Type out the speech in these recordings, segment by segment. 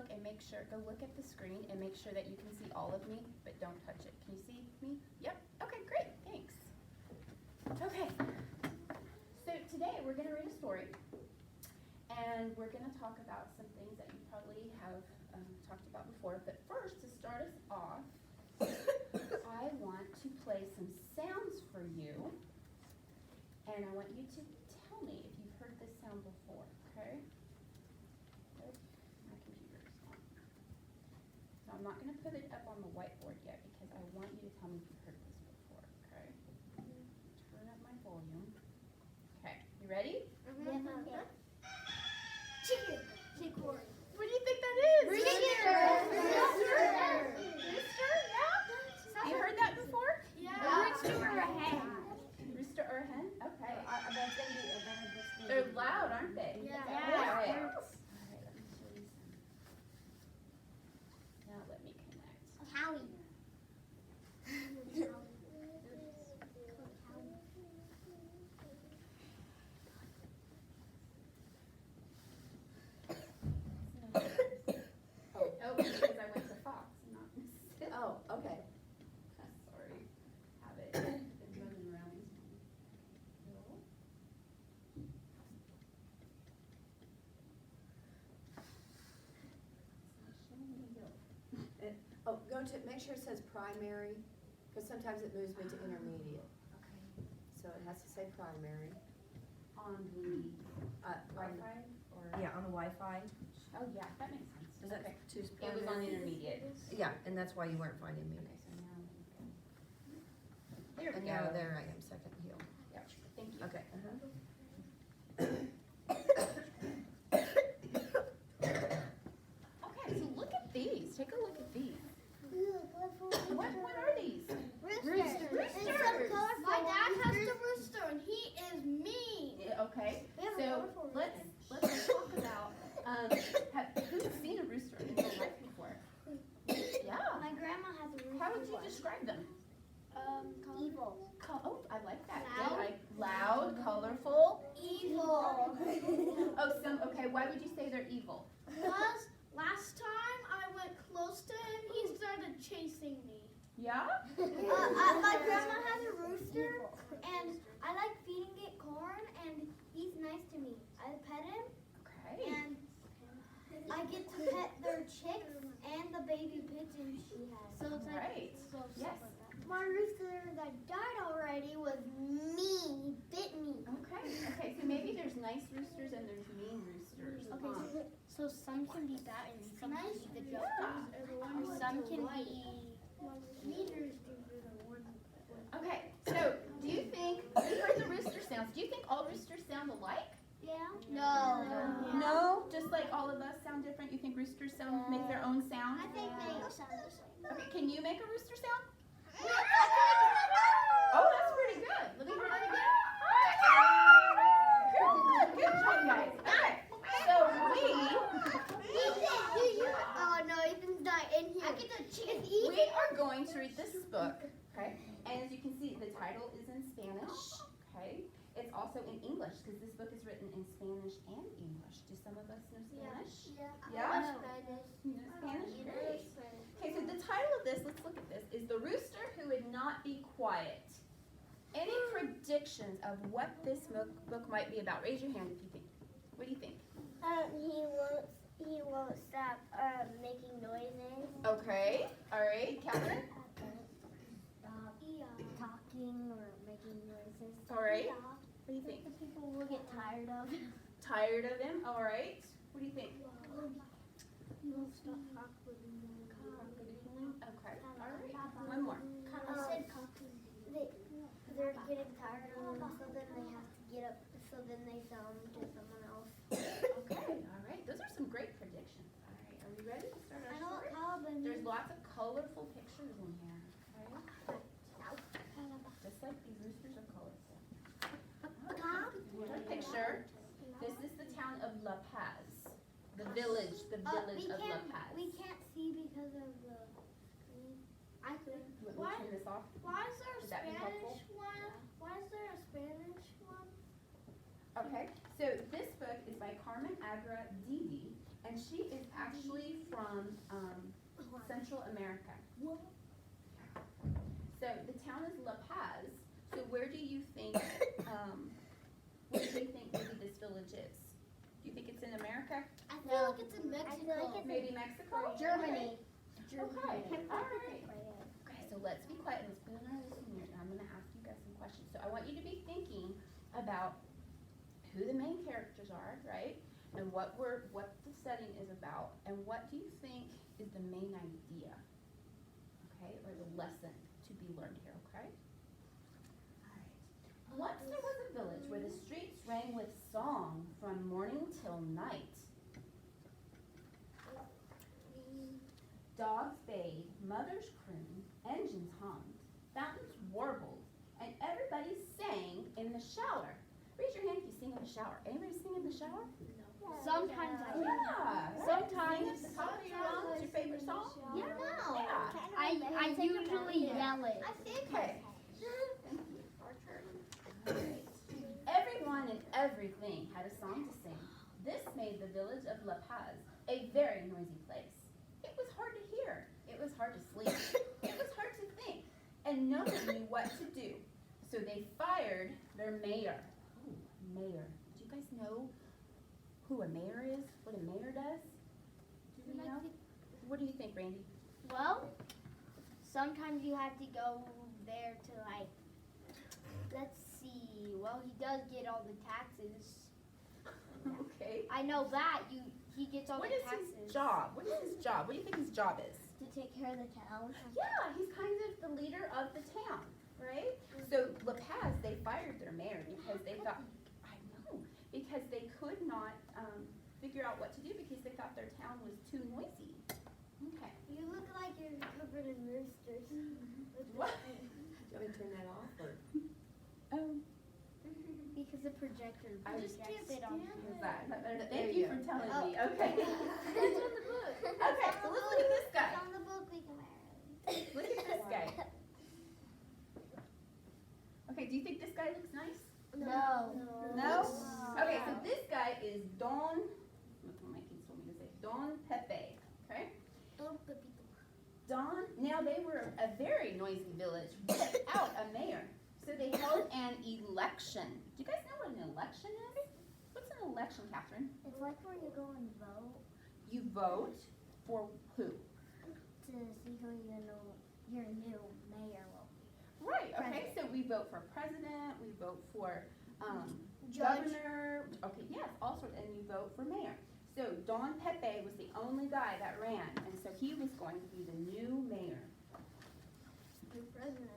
look and make sure, go look at the screen and make sure that you can see all of me, but don't touch it. Can you see me? Yep. Okay, great. Thanks. Okay. So today we're going to read a story, and we're going to talk about some things that you probably have talked about before. But first, to start us off, I want to play some sounds for you, and I want you to tell me if you've heard this sound before, okay? Oh, my computer's on. So I'm not going to put it up on the whiteboard yet because I want you to tell me if you've heard this before, okay? Turn up my volume. Okay, you ready? Yeah. Chicken. Chicken. What do you think that is? Rooster. Rooster? Yeah? You heard that before? Yeah. A rooster or a hen? Rooster or a hen? Okay. They're loud, aren't they? Yeah. All right. All right, let me show you some. Now let me connect. Howie. Oh, because I went to Fox and not Mississippi. Oh, okay. Sorry. Have it been running around. Oh, make sure it says primary, because sometimes it moves me to intermediate. Okay. So it has to say primary. On the Wi-Fi or? Yeah, on the Wi-Fi. Oh, yeah, that makes sense. Is that Okay. choose It was on primary? intermediate. Yeah, and that's why you weren't finding me. Okay, so now. There we And go. now there I am, second heel. Yep, thank you. Okay. Okay, so look at these. Take a look at these. What are these? Rooster. Roosters. My dad has the rooster and he is mean. Yeah, okay, We have a so colorful let's talk about, who's seen a rooster in their life before? Yeah. My grandma has a rooster. How would you describe them? Evil. Oh, I like that. Loud. Good. Loud, colorful. Evil. Oh, okay, why would you say they're evil? Because last time I went close to him, he started chasing me. Yeah? My grandma has a rooster, and I like feeding it corn, and he's nice to me. I pet him, Okay. and I get to pet their chicks and the baby pigeons she has. So it's Right. Yes. My rooster that died already was mean. He bit me. Okay, so maybe there's nice roosters and there's mean roosters. Okay, so some can be bad and some can be the good ones, or some can be mean roosters are the ones. Okay, so do you think, you heard the rooster sounds, do you think all roosters sound alike? Yeah. No. No? Just like all of us sound different? You think roosters make their own sound? I think they sound the same. Okay, can you make a rooster sound? Oh, that's pretty good. Let me hear that again. Good job, guys. Okay, so Oh no, Ethan's not in here. I get the chicken. we are going to read this book, okay? And as you can see, the title is in Spanish, okay? It's also in English, because this book is written in Spanish and English. Do some of us know Spanish? Yeah? You know Spanish? Great. Okay, so the title of this, let's look at this, is The Rooster Who Would Not Be Quiet. Any predictions of what this book might be about? Raise your hand if you think. What do you think? He won't stop making noises. Okay, all right, Catherine? Talking or making noises. All right. What do you think? The people will get tired of. Tired of him? All right. What do you think? He won't stop talking. Okay, all right. One more. They're getting tired of him, so then they have to get up, so then they sell him to someone else. Okay, all right. Those are some great predictions. All right, are we ready to start our story? There's lots of colorful pictures in here. Okay? Just like these roosters are colorful. Here's our picture. This is the town of La Paz. The village of La Paz. We can't see because of the screen. I could. Let me turn this off. Why is there a Would that be helpful? Spanish one? Why is there a Spanish one? Okay, so this book is by Carmen Agra Didi, and and she is actually from Central America. So the town is La Paz. So where do you think maybe this village is? Do you think it's in America? I feel like it's in Mexico. Maybe Mexico? Germany. Okay, all right. Okay, so let's be quiet. Let's put on our listening ears, and I'm going to ask you guys some questions. So I want you to be thinking about who the main characters are, right? And what the setting is about, and what do you think is the main idea, okay, or the lesson to be learned here, okay? All right. Once there was a village where the streets rang with song from morning till night. Dogs bayed, mothers crooned, engines hummed, fountains warbled, and everybody sang in the shower. Raise your hand if you sing in the shower. Anybody sing in the shower? Sometimes I do. Yeah. Sometimes. Sing at the top of your lungs, your favorite song? Yeah. Yeah. I usually yell it. Okay. Alright. Everyone and everything had a song to sing. This made the village of La Paz a very noisy place. It was hard to hear. It was hard to sleep. It was hard to think. And no one knew what to do. So they fired their mayor. Ooh, mayor. Do you guys know who a mayor is? What a mayor does? Do you know? What do you think, Randy? Well, sometimes you have to go there to let's see. Well, he does get all the taxes. Okay. I know that he gets all What the is taxes. his job? What is his job? What do you think his job is? To take care of the town. Yeah, he's kind of the leader of the town, right? So La Paz, they fired their mayor because they thought, because they could not figure out what to do because they thought their town was too noisy. Okay. You look like you're covered in roosters. What? Do you want me to turn that off, or? Because the projector I projects it on Is that? There Thank you you for go. telling Oh. me. Okay. It's on the book. Okay, so let's look at this guy. It's on the book we can wear. Look at this guy. Okay, do you think this guy looks nice? No. No? Okay, so this guy is Don, what my kids told me to say, Don Pepe, okay? Don, now they were a very noisy village without a mayor. So they held an election. Do you guys know what an election is? What's an election, Catherine? It's like where you go and vote You vote for who? to see who your new mayor will be. Right, okay, so we vote for president, we vote for Judge. governor, okay, yes, all sorts, and you vote for mayor. So Don Pepe was the only guy that ran, and so he was going to be the new mayor. New president.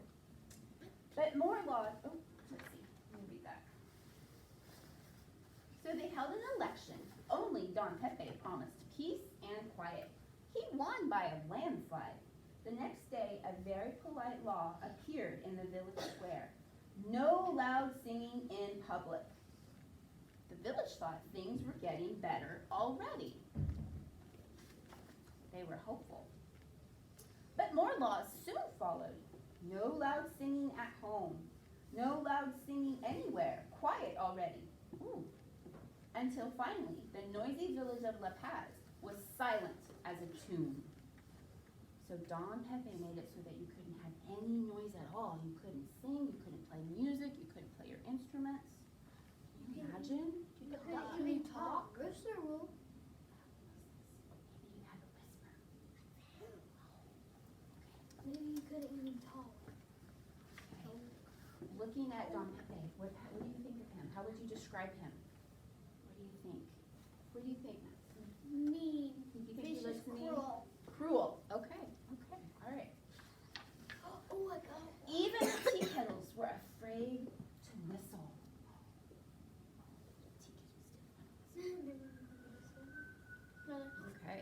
But more laws, oh, let's see, let me read that. So they held an election. Only Don Pepe promised peace and quiet. He won by a landslide. The next day, a very polite law appeared in the village square. No loud singing in public. The village thought things were getting better already. They were hopeful. But more laws soon followed. No loud singing at home. No loud singing anywhere. Quiet already. Ooh. Until finally, the noisy village of La Paz was silent as a tomb. So Don Pepe made it so that you couldn't have any noise at all. You couldn't sing, you couldn't play music, you couldn't play your instruments. Can you imagine? You couldn't even talk. Rooster rule. Maybe you had a whisper. Maybe you couldn't even talk. Okay. Looking at Don Pepe, what do you think of him? How would you describe him? What do you think? What do you think? Mean. Do you think he Vicious, looks mean? cruel. Cruel. Okay. Okay. All right. Oh my God. Even the tea kettles were afraid to whistle. Tea kettles didn't want to whistle. Okay.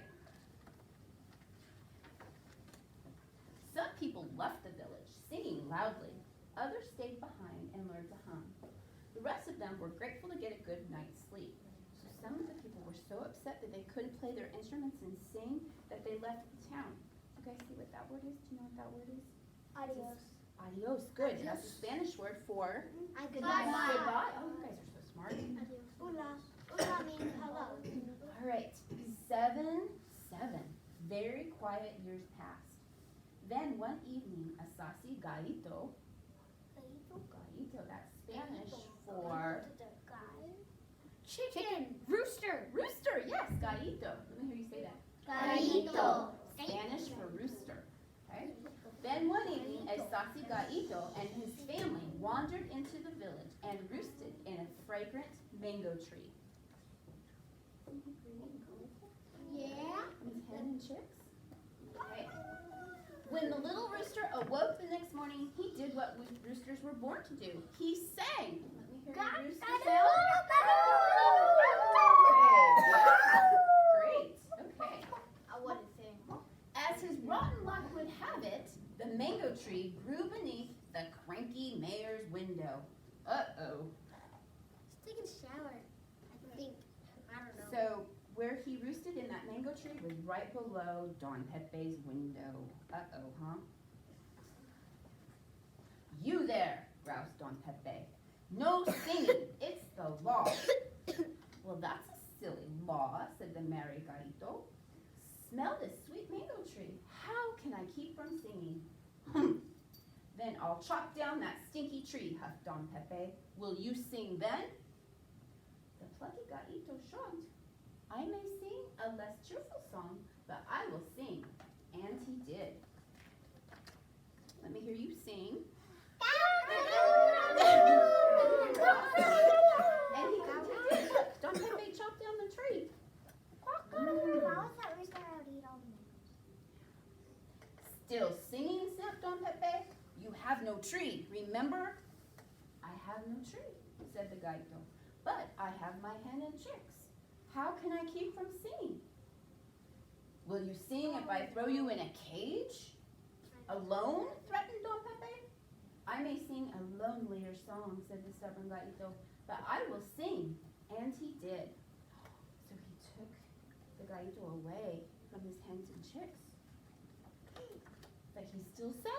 Some people left the village, singing loudly. Others stayed behind and learned to hum. The rest of them were grateful to get a good night's sleep. So some of the people were so upset that they couldn't play their instruments and sing that they left the town. Do you guys see what that word is? Do you know what that word is? Adios. Adios. Good. That's a Spanish word for Goodbye. goodbye. Oh, you guys are so smart. Hola. Hola means hello. All right. 7 very quiet years passed. Then one evening, a saucy gallito, that's Spanish for Chicken. Rooster. rooster, yes, gallito. Let me hear you say that. Gallito. Spanish for rooster, okay? Then one evening, a saucy gallito and his family wandered into the village and roosted in a fragrant mango tree. Yeah. His hen and chicks? Okay. When the little rooster awoke the next morning, he did what roosters were born to do. He sang. Let me hear your rooster sound. Great. Okay. I wouldn't sing. As his rotten luck would have it, the mango tree grew beneath the cranky mayor's window. Uh-oh. Just taking a shower. I think. I don't know. So where he roosted in that mango tree was right below Don Pepe's window. Uh-oh, huh? You there, groused Don Pepe. No singing, it's the law. Well, that's a silly law, said the merry gallito. Smell this sweet mango tree. How can I keep from singing? Then I'll chop down that stinky tree, huffed Don Pepe. Will you sing then? The plucky gallito shrugged. I may sing a less cheerful song, but I will sing. And he did. Let me hear you sing. And he did. Look, Don Pepe chopped down the tree. Still singing, snapped Don Pepe. You have no tree, remember? I have no tree, said the gallito. But I have my hen and chicks. How can I keep from singing? Will you sing if I throw you in a cage? Alone? Threatened Don Pepe. I may sing a lonelier song, said the stubborn gallito, but I will sing. And he did. So he took the gallito away from his hens and chicks. But he still sang.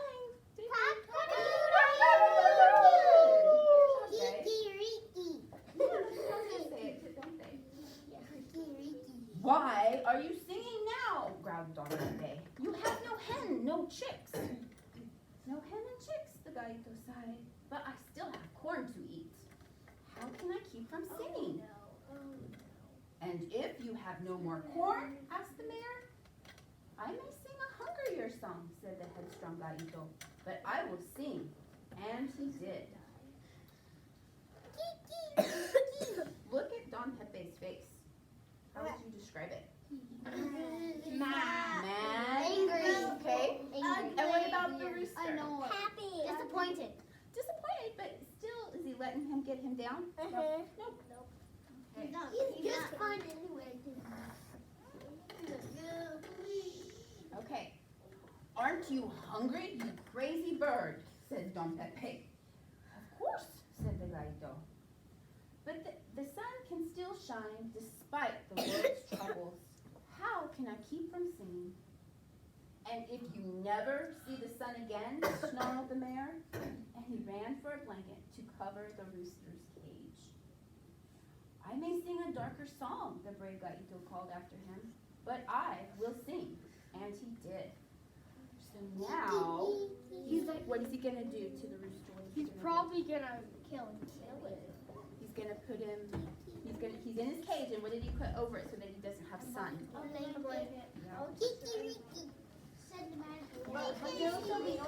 Why are you singing now? Growled Don Pepe. You have no hen, no chicks. No hen and chicks, the gallito sighed. But I still have corn to eat. How can I keep from singing? And if you have no more corn, asked the mayor. I may sing a hungrier song, said the headstrong gallito. But I will sing. And he did. Look at Don Pepe's face. How would you describe it? Mad. Angry. Okay. Angry. And what about the rooster? I know. Happy. Disappointed. Disappointed, but still, is he letting him get him down? Uh-huh. Nope. Okay. He's just fine anyway. Okay. Aren't you hungry, you crazy bird? Said Don Pepe. Of course, said the gallito. But the sun can still shine despite the world's troubles. How can I keep from singing? And if you never see the sun again, snarled the mayor, and he ran for a blanket to cover the rooster's cage. I may sing a darker song, the brave gallito called after him, but I will sing. And he did. So now, he's like, what is he going to do to the rooster? What is he He's gonna do? probably gonna kill him. He's going to put him, he's in his cage, and what did he put over it so that he doesn't have sun? Said the man. He's still saying.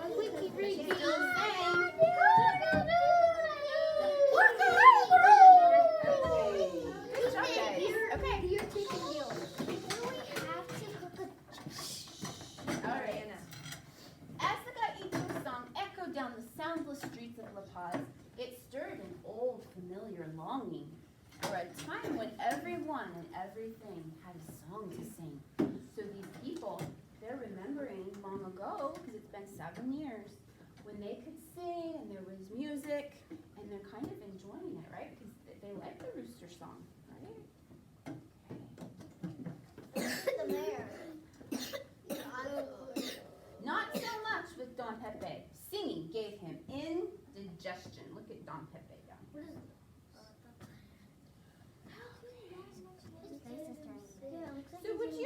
Good job, guys. Okay. You're taking deals. All right. As the gallito song echoed down the soundless streets of La Paz, it stirred an old familiar longing for a time when everyone and everything had a song to sing. So these people, they're remembering long ago, because it's been 7 years, when they could sing and there was music, and they're kind of enjoying it, right? Because they like the rooster song, right? The mayor. Not so much with Don Pepe. Singing gave him indigestion. Look at Don Pepe down. What is it? So would you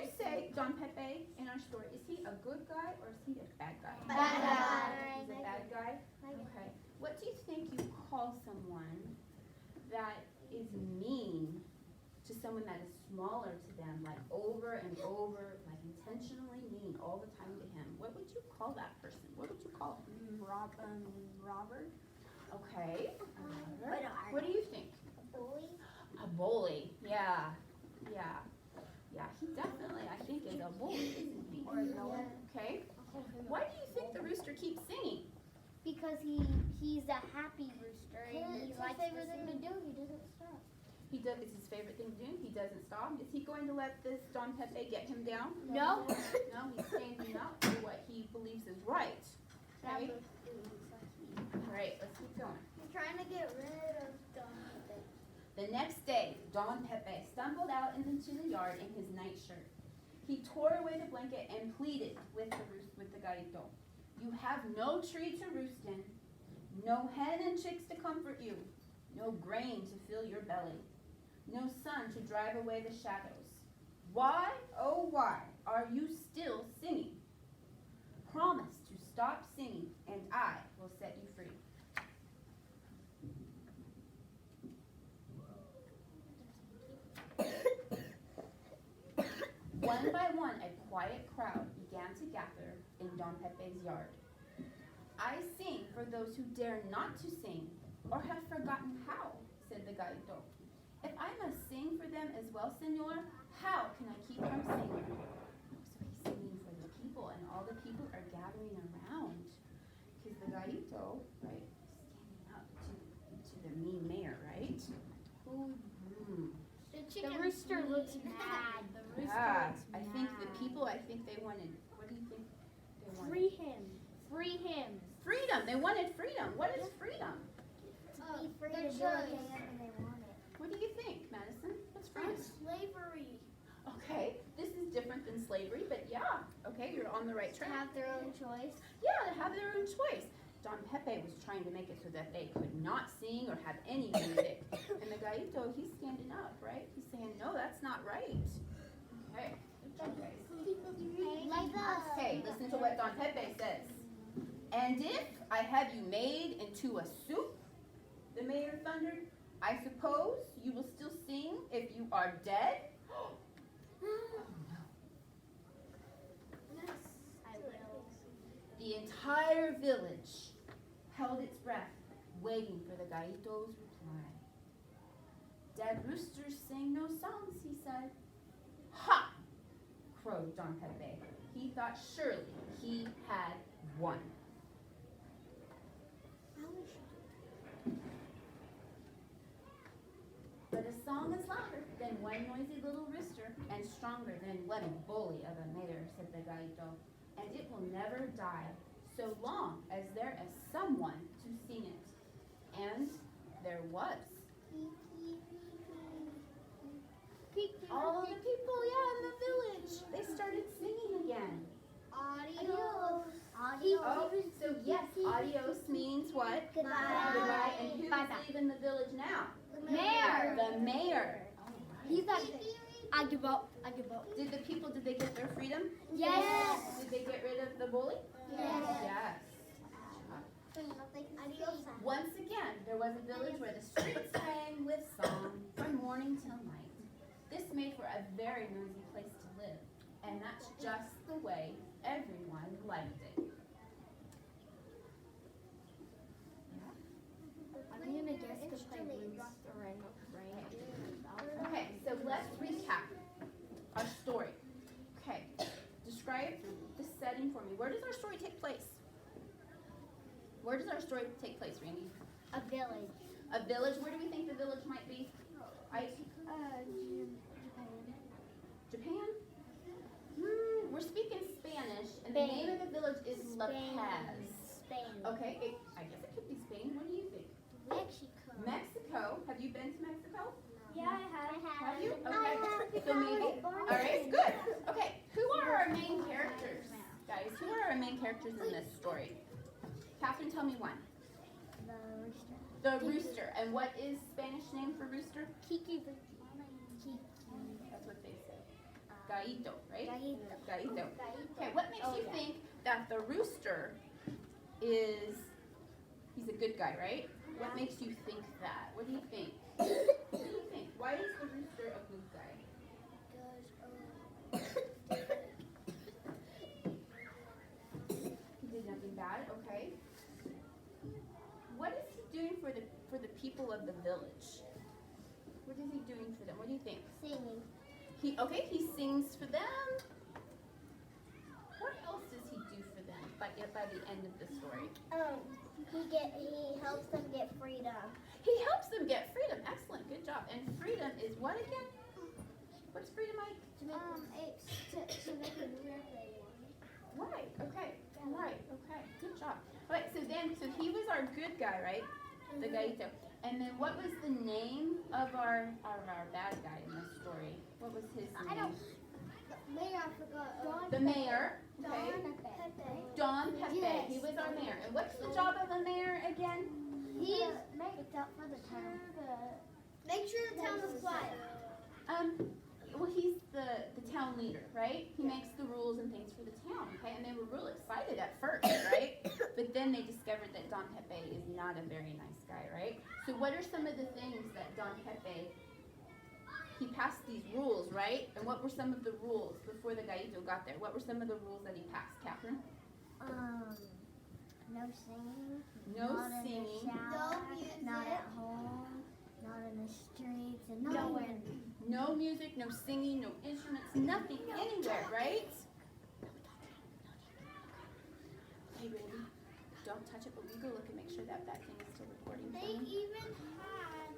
Don Pepe in our story? Is he a good guy or is he a bad guy? Bad guy. He's a bad guy? Okay. What do you think you call someone that is mean to someone that is smaller to them, like over and over, like intentionally mean all the time to him? What would you call that person? What would you call him? Robert. Okay. What do you think? Bully. A bully. Yeah. Yeah. Yeah, he definitely, I think, is a bully, isn't he? Okay. Why do you think the rooster keeps singing? Because he's a happy rooster and he likes everything to do. He doesn't stop. He does. It's his favorite thing to do. He doesn't stop. Is he going to let this Don Pepe get him down? No. No, he's standing up for what he believes is right. Okay. All right, let's keep going. He's trying to get rid of Don Pepe. The next day, Don Pepe stumbled out into the yard in his nightshirt. He tore away the blanket and pleaded with the gallito. You have no tree to roost in, no hen and chicks to comfort you, no grain to fill your belly, no sun to drive away the shadows. Why, oh why, are you still singing? Promise to stop singing, and I will set you free. One by one, a quiet crowd began to gather in Don Pepe's yard. I sing for those who dare not to sing or have forgotten how, said the gallito. If I must sing for them as well, senor, how can I keep from singing? So he's singing for the people, and all the people are gathering around. Because the gallito, right, is standing up to the mean mayor, right? The rooster looks mad. I think the people, they wanted, what do you think they wanted? Free him. Free him. Freedom. They wanted freedom. What is freedom? To be free to do anything they wanted. What do you think, Madison? What's freedom? Slavery. Okay, this is different than slavery, but yeah. Okay, you're on the right To track. have their own choice. Yeah, to have their own choice. Don Pepe was trying to make it so that they could not sing or have any music. And the gallito, he's standing up, right? He's saying, no, that's not right. Okay, good job, guys. Okay, listen to what Don Pepe says. And if I have you made into a soup, the mayor thundered, I suppose you will still sing if you are dead? Oh, no. Yes, I will. The entire village held its breath, waiting for the gallito's reply. Dead roosters sing no songs, he said. Ha! Crowed Don Pepe. He thought surely he had won. But a song is louder than one noisy little rooster and stronger than one bully of a mayor, said the gallito. And it will never die so long as there is someone to sing it. And there was. All of the people, in the village, they started singing again. Adios. Oh, so yes, adios means what? Goodbye. Goodbye. And who's Bye-bye. leaving the village now? Mayor. The mayor. He's like, I give up. I give up. Did the people, did they get their freedom? Yes. Did they get rid of the bully? Yes. Adios. Once again, there was a village where the streets rang with song from morning till night. This made for a very noisy place to live, and that's just the way everyone liked it. I'm gonna guess to play Rudolph the Red-Nosed Reindeer. Okay, so let's recap our story. Okay, describe the setting for me. Where does our story take place? Where does our story take place, Randy? A village. A village. Where do we think the village might be? Japan? We're speaking Spanish, and the name of the village is La Paz. Spain. Okay, I guess it could be Spain. What do you think? Mexico. Mexico. Have you been to Mexico? Yeah, I have. Have you? Okay. So maybe. All right, good. Okay, who are our main characters? Guys, who are our main characters in this story? Catherine, tell me one. The rooster. The rooster. And what is Spanish name for rooster? Kiki. That's what they say. Gallito, right? Gallito. Gallito. Gallito. Okay, what makes Oh, you yeah. think that the rooster is, he's a good guy, right? What Yeah. makes you think that? What do you think? What do you think? Why is the rooster a good guy? He did nothing bad, okay. What is he doing for the people of the village? What is he doing for them? What do you think? Singing. He sings for them. What else does he do for them by the end of the story? He helps them get freedom. He helps them get freedom. Excellent, good job. And freedom is what again? What's freedom, Mike? It's to make it where they want. Right, okay. Right, okay. Good job. All right, so he was our good guy, right? The Gallito. And then what was the name of our bad guy in this story? What was his name? I don't. Mayor, I forgot. The mayor. Okay. Pepe. Don Pepe. Yes. He was our mayor. And what's the job of a mayor again? He's make up for the town. Make sure the town is quiet. Well, he's the town leader, right? He makes the rules and things for the town, okay? And they were real excited at first, right? But then they discovered that Don Pepe is not a very nice guy, right? So what are some of the things that Don Pepe, he passed these rules, right? And what were some of the rules before the Gallito got there? What were some of the rules that he passed, Catherine? No singing. No Not in the singing. shower, No music. Not at home. Not in the streets. And nowhere. No music, no singing, no instruments, nothing anywhere, right? Hey, Randy, don't touch it, but we go look and make sure that that thing is still recording. for They me. even had.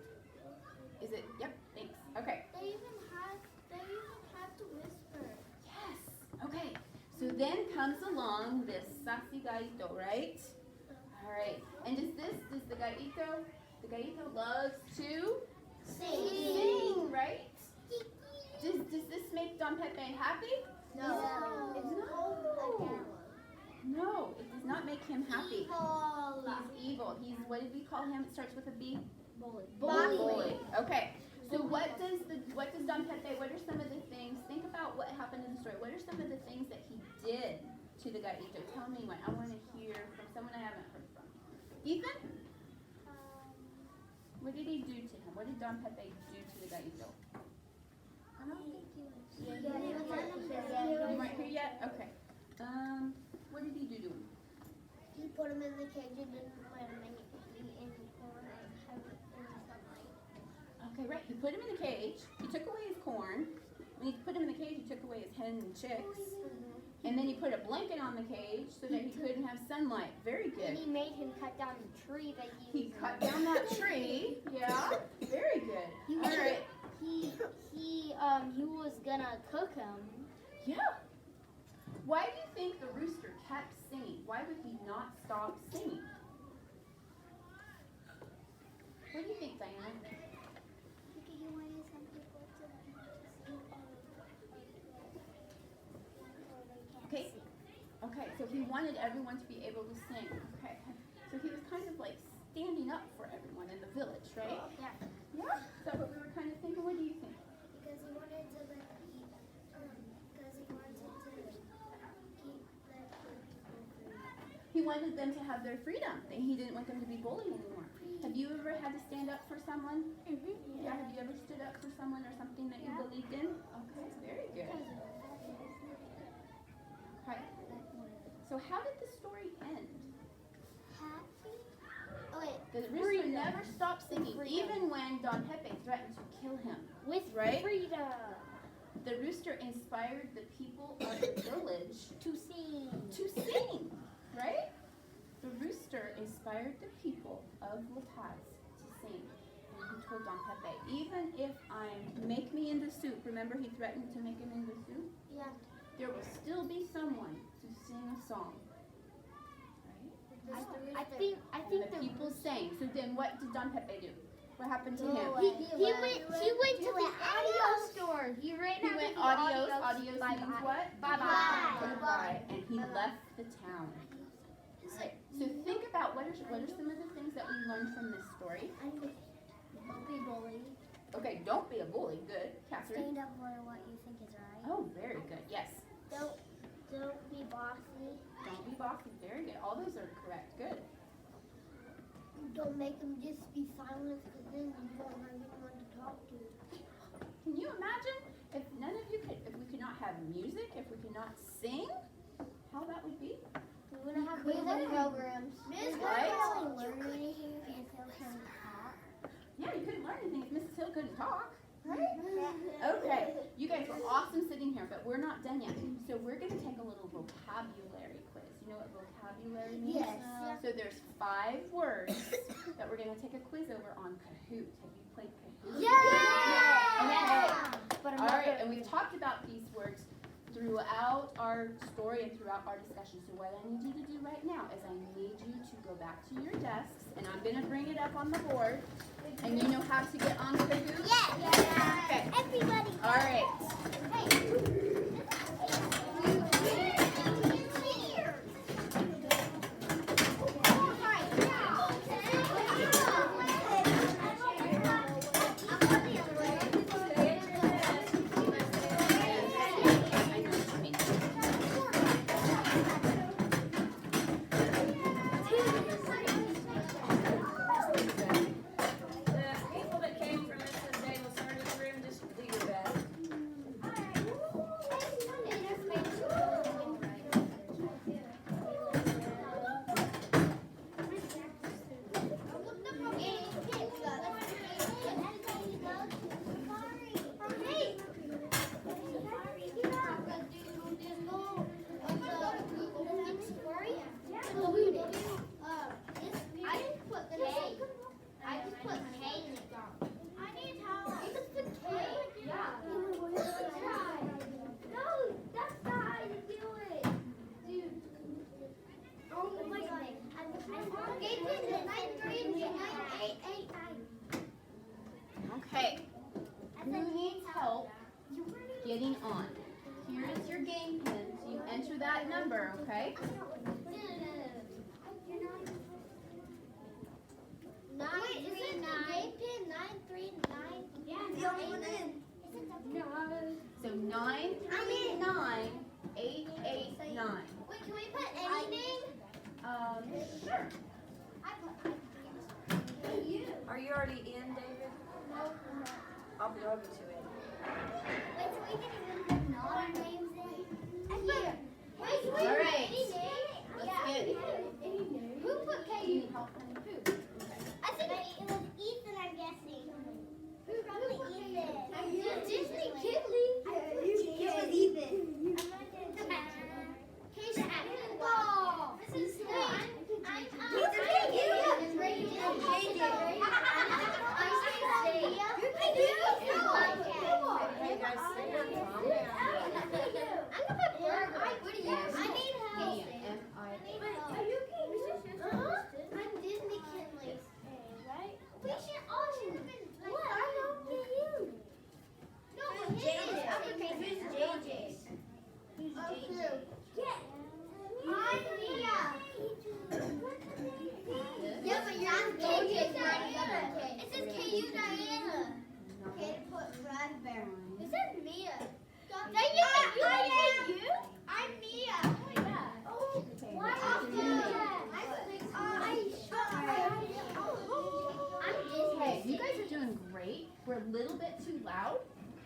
Is it? Yep, thanks. Okay. They even had to whisper. Yes. Okay. So then comes along this sassy Gallito, right? All right. And does the Gallito loves to sing, right? Does this make Don Pepe happy? No. It's not. No, it does not make him happy. He's evil. He's, what did we call him? It starts with a B? Bully. Bully. Okay. So what does Don Pepe, what are some of the things, think about what happened in the story. What are some of the things that he did to the Gallito? Tell me one. I want to hear from someone I haven't heard from. Ethan? What did he do to him? What did Don Pepe do to the Gallito? I don't think he was. You weren't here yet? Okay. What did he do to him? He put him in the cage and didn't let him eat any corn and have it in the sunlight. Okay, right. He put him in a cage. He took away his corn. When he put him in the cage, he took away his hens and chicks. And then he put a blanket on the cage so that he couldn't have sunlight. Very And good. he made him cut down the tree that He cut down that tree. Yeah. Very good. He All was, right. he was gonna cook him. Yeah. Why do you think the rooster kept singing? Why would he not stop singing? What do you think, Diana? Because he wanted some people to see Okay. Okay, so he wanted everyone to be able to sing. Okay. So he was kind of like standing up for everyone in the village, right? Yeah. Yeah. Is that what we were kind of thinking? What do you think? Because he wanted to keep the people free. He wanted them to have their freedom. He didn't want them to be bullied anymore. Have you ever had to stand up for someone? Mm-hmm. Yeah. Have you ever stood up for someone or something that you believed in? Okay, very good. Okay. So how did the story end? Happy? Oh, wait. The rooster never stopped singing, even when Don Pepe threatened to kill him. With Right? freedom. The rooster inspired the people of the village To sing. to sing, right? The rooster inspired the people of La Paz to sing. And he told Don Pepe, even if make me into soup, remember he threatened to make him into soup? Yeah. There will still be someone to sing a song. Right? I think And the people sang. So then what did Don Pepe do? What happened to him? He went to the audio store. He ran He out went of the adios. audio. Adios Bye means bye. what? Bye-bye. Goodbye. And he Bye-bye. left the town. Right. So think about what are some of the things that we learned from this story? Don't be bullied. Okay, don't be a bully. Good. Catherine? Stand up for what you think is right. Oh, very good. Yes. Don't be bossy. Don't be bossy. Very good. All those are correct. Good. Don't make them just be silent because then you won't have anyone to talk to. Can you imagine if none of you could, if we could not have music, if we could not sing, how that would be? We wouldn't have music programs. Right? Learn anything if you can't talk. Yeah, you couldn't learn anything if Mrs. Hill couldn't talk. Right? Okay. You guys were awesome sitting here, but we're not done yet. So we're going to take a little vocabulary quiz. You know what vocabulary means? Yes. So there's 5 words that we're going to take a quiz over on Kahoot. Have you played Kahoot? Yeah! Okay. All right, and we've talked about these words throughout our story and throughout our discussion. So what I need you to do right now is I need you to go back to your desks, and I'm going to bring it up on the board. And you know how to get on Kahoot? Yeah. Okay. Everybody. All right. The people that came from Mrs. Dale's service room, just do your best. I just put K in it. I need help. You just put K? Yeah. No, that's not how you do it. Dude. Oh my god. Gate pin is 93889. Okay. Who needs help getting on? Here is your game pin. So you enter that number, okay? Wait, is it the gate pin 939? Yeah, the only one in. No. So 93889. Wait, can we put anything? Sure. Hey, you. Are you already in, David? I'll be over to it. Wait, so we can even put non-names in? Here. Wait, can we All put right. any name? Let's Yeah. get it. Who put Do you K? need help from who? I think it was Ethan, I'm guessing. Who probably Ethan? Disney Kidley. It was Ethan. Keisha. Oh, this is I'm Hey guys, sit down, calm down. I need help. M-I. Are you okay? I'm Disney Kinley. Right? We should all should have been like, what? I don't get you. No, but JJ. Who's JJ? Who's JJ? I'm Mia. Yeah, but you're KU Diana. It says KU Diana. Okay, put raspberry. It says Mia. I'm Mia. Oh my god. Oh, why Okay, you guys are doing great. We're a little bit too loud,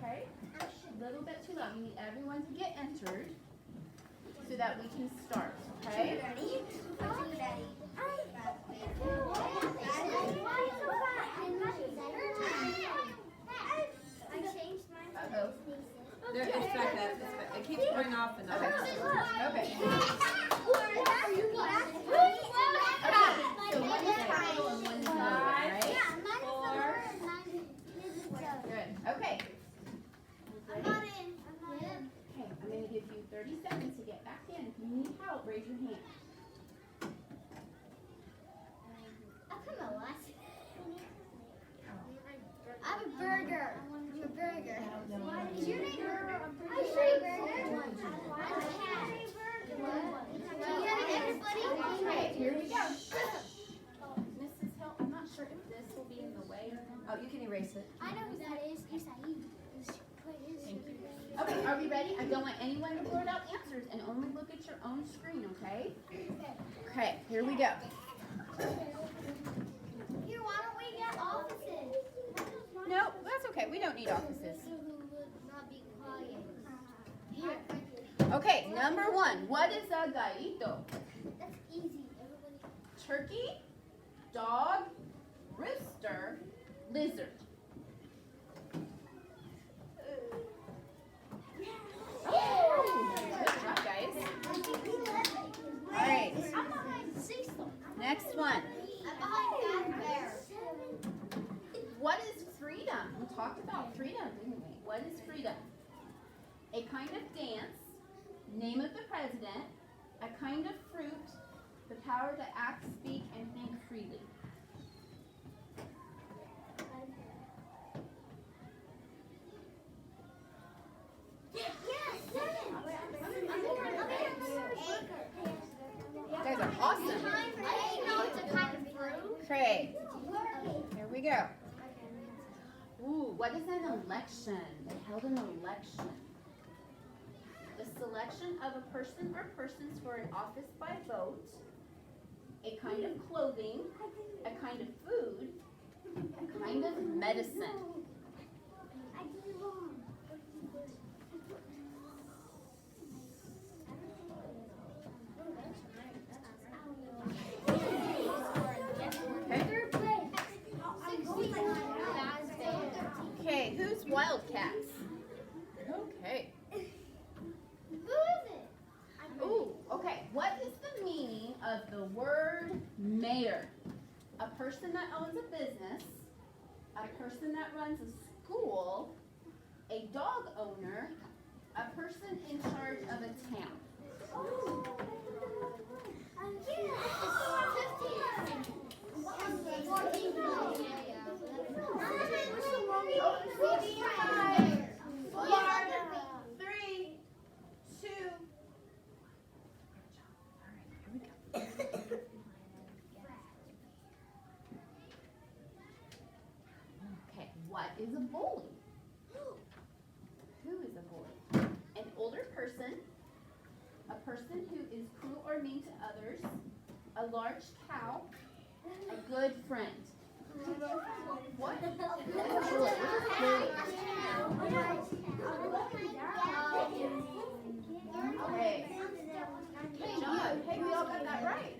okay? A little bit too loud. We need everyone to get entered so that we can start, okay? Uh-oh. It's back up. It keeps going off and off. Okay. Okay. So one is title and one is number, right? Good. Okay. I'm not in. Okay, I'm going to give you 30 seconds to get back in. If you need help, raise your hand. I have a burger. I'm a burger. Is your name Burger? I'm Shay Burger. Everybody? Okay, here we go. Mrs. Hill, I'm not sure if this will be in the way or not. Oh, you can erase it. I know who that everybody, I don't want anyone to blurt out answers and only look at your own screen, okay? Okay, here we go. Here, why don't we get offices? No, that's okay. We don't need offices. Not be quiet. Here. Okay, number 1. What is a gallito? That's easy. Everybody. Turkey, dog, rooster, lizard. Oh, good job, guys. All right, I'm behind sixth. next one. I'm behind that bear. What is freedom? We talked about freedom, didn't we? What is freedom? A kind of dance, name of the president, a kind of fruit, the power to act, speak, and think freely. You guys are awesome. Okay, here we go. Ooh, what is an election? They held an election. The selection of a person or persons for an office by vote, a kind of clothing, a kind of food, a kind of medicine. Okay, who's Wildcats? Okay. Ooh, okay. What is the meaning of the word mayor? A person that owns a business, a person that runs a school, a dog owner, a person in charge of a town. Okay, what is a bully? Who is a bully? An older person, a person who is cruel or mean to others, a large cow, a good friend. What? Okay. Good job. Hey, we all got that right.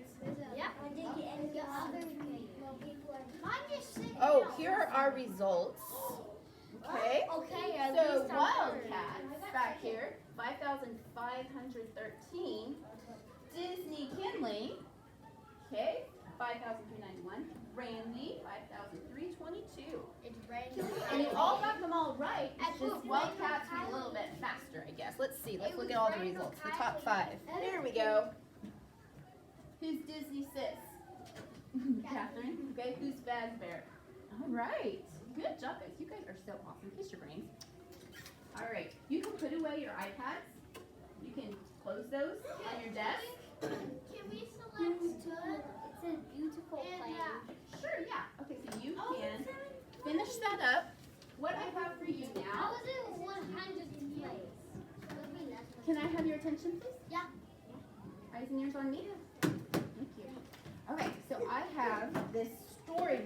Oh, here are our results. Okay. Okay, at So least I'm Wildcats back here, 5,513. Disney Kinley, okay, 5,391. Randy, 5,322. It's raining. And you all got them all right. It's just Wildcats were a little bit faster, I guess. Let's see. Let's look at all the results. The top 5. There we go. Who's Disney Sis? Catherine. Okay. Who's Fazbear? All right. Good job, guys. You guys are so awesome. Kiss your brains. All right. You can put away your iPads. You can close those on your desk. Can we select two? It says beautiful plane. Sure, yeah. Okay, so you can finish that up. What I have for you How now. is it 100th place? Can I have your attention, please? Yeah. Eyes and ears on me. Thank you. Okay, so I have this story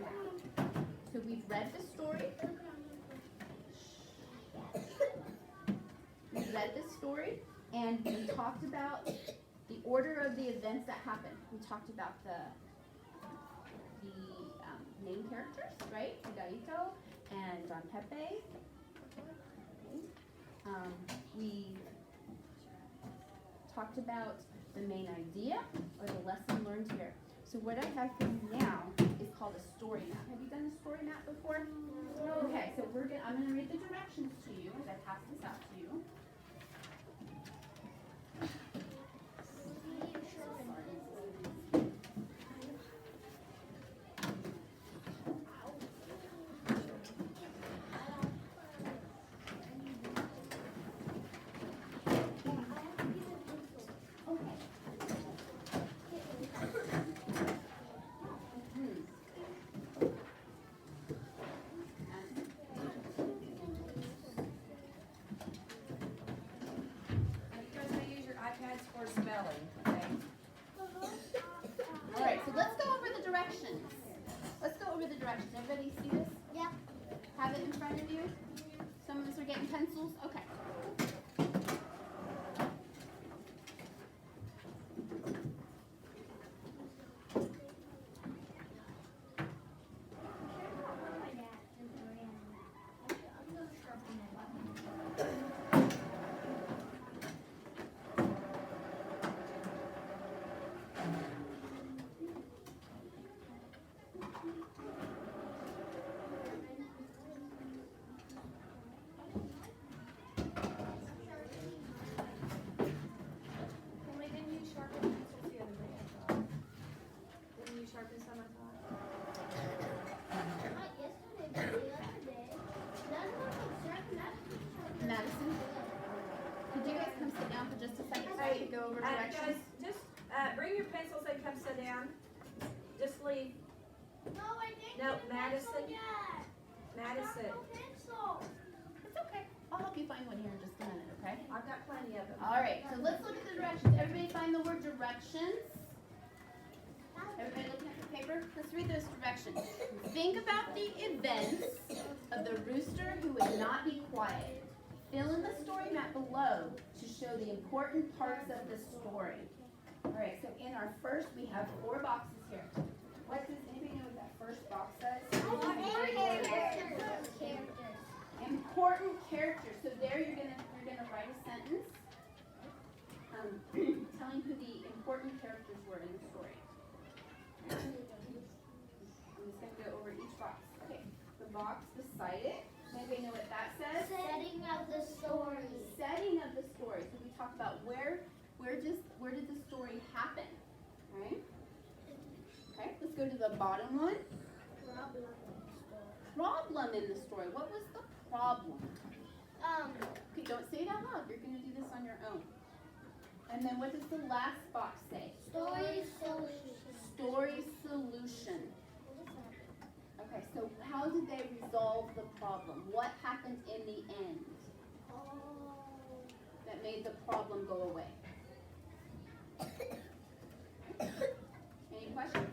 map. So we've read the story. We've read the story, and we talked about the order of the events that happened. We talked about the main characters, right? Figarito and Don Pepe. We talked about the main idea or the lesson learned here. So what I have for you now is called a story map. Have you done a story map before? No. Okay, so I'm gonna read the directions to you as I pass this out to you. directions. Everybody see this? Yep. Have it in front of you? Some of us are getting pencils? Okay. Emily, didn't you sharpen pencils the other day, I thought? Didn't you sharpen some, I thought? Not yesterday, but the other day. None of them was sharp. Madison, could you guys come sit down for just a second so I can go over Guys, directions? just, bring your pencils and come sit down. Just leave. No, I didn't No, get a Madison. pencil yet. Madison, No pencil. It's okay. I'll help you find one here in just a minute, okay? I've got plenty of them. All right, so let's look at the directions. Everybody find the word directions. Everybody looking at the paper? Let's read those directions. Think about the events of the rooster who would not be quiet. Fill in the story map below to show the important parts of the story. All right, so in our first, we have 4 boxes here. What does anybody know what that first box says? Important characters. So there you're gonna write a sentence telling who the important characters were in the story. I'm just gonna go over each box. Okay, the box beside it. Anybody know what that says? Setting of the story. Setting of the story. So we talk about where did the story happen? Right? Okay, let's go to the bottom one. Problem in the story. What was the problem? Okay, don't say it out loud. You're gonna do this on your own. And then what does the last box say? Story solution. Story solution. Okay, so how did they resolve the problem? What happened in the end that made the problem go away? Any questions?